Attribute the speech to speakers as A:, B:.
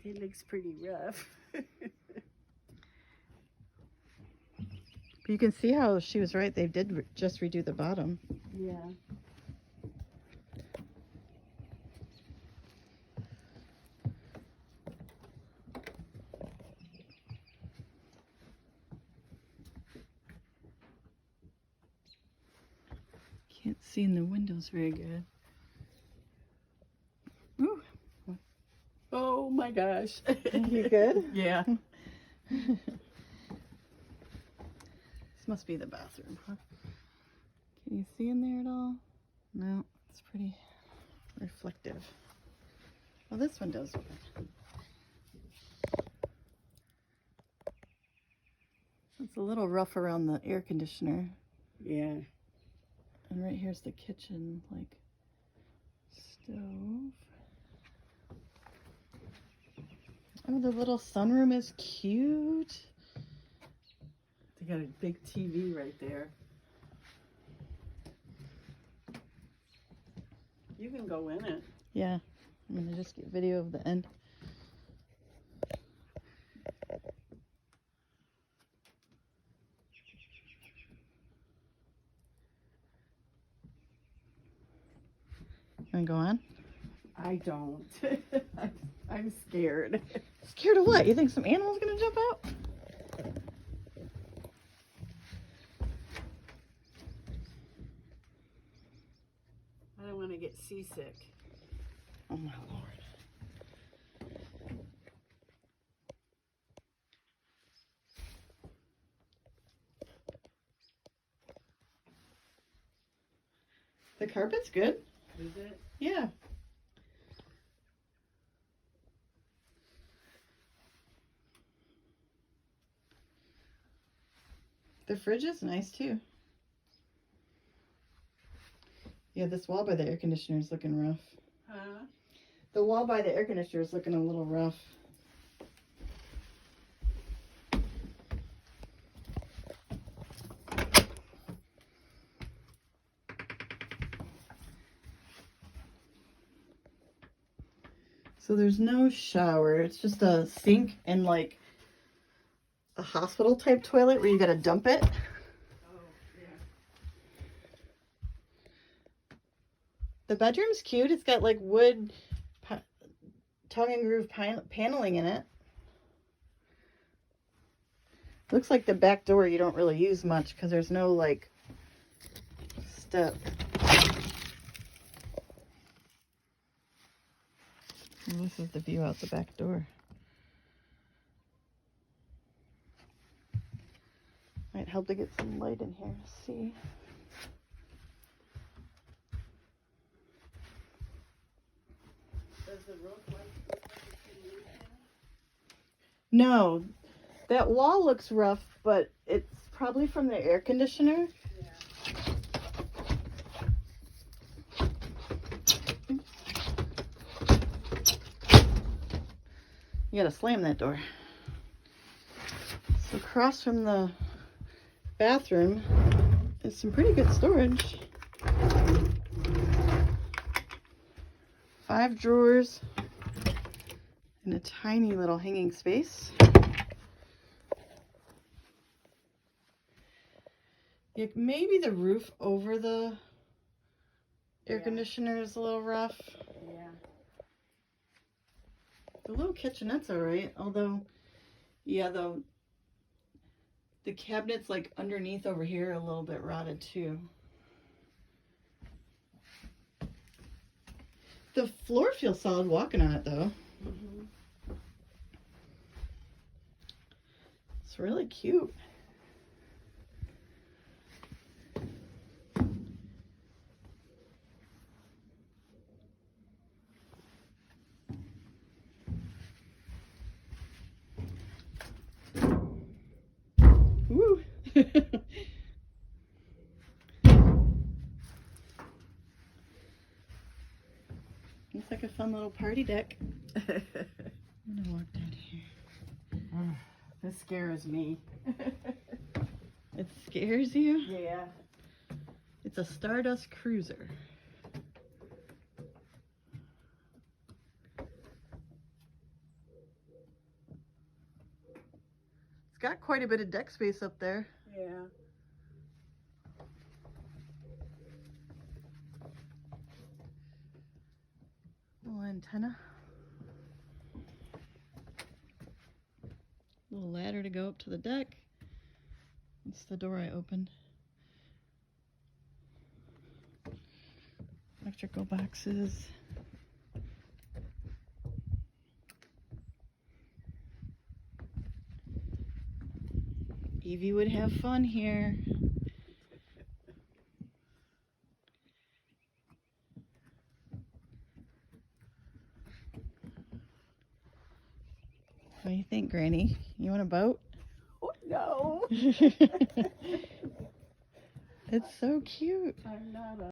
A: It looks pretty rough.
B: But you can see how she was right. They did just redo the bottom.
A: Yeah.
B: Can't see in the windows very good. Ooh.
A: Oh my gosh.
B: You good?
A: Yeah.
B: This must be the bathroom, huh? Can you see in there at all? No, it's pretty reflective. Well, this window's open. It's a little rough around the air conditioner.
A: Yeah.
B: And right here's the kitchen, like, stove. Oh, the little sunroom is cute.
A: They got a big TV right there. You can go in it.
B: Yeah, I'm gonna just get video of the end. You wanna go on?
A: I don't. I'm scared.
B: Scared of what? You think some animal's gonna jump out?
A: I don't want to get seasick.
B: Oh my lord. The carpet's good.
A: Is it?
B: Yeah. The fridge is nice too. Yeah, this wall by the air conditioner is looking rough.
A: Huh?
B: The wall by the air conditioner is looking a little rough. So there's no shower. It's just a sink and like a hospital type toilet where you gotta dump it.
A: Oh, yeah.
B: The bedroom's cute. It's got like wood tongue and groove paneling in it. Looks like the back door you don't really use much because there's no like step. And this is the view out the back door. Might help to get some light in here to see.
A: Does the roof look like it's been used?
B: No, that wall looks rough, but it's probably from the air conditioner. You gotta slam that door. So across from the bathroom is some pretty good storage. 5 drawers and a tiny little hanging space. Yeah, maybe the roof over the air conditioner is a little rough.
A: Yeah.
B: The little kitchenette's alright, although, yeah, the cabinets like underneath over here are a little bit rotted too. The floor feels solid walking on it though.
A: Mm-hmm.
B: It's really cute. like a fun little party deck. I'm gonna walk down here.
A: This scares me.
B: It scares you?
A: Yeah.
B: It's a Stardust Cruiser. It's got quite a bit of deck space up there.
A: Yeah.
B: Little antenna. Little ladder to go up to the deck. It's the door I opened. Electrical boxes. Evie would have fun here. What do you think, Granny? You want a boat?
A: Oh, no.
B: It's so cute.
A: I'm not a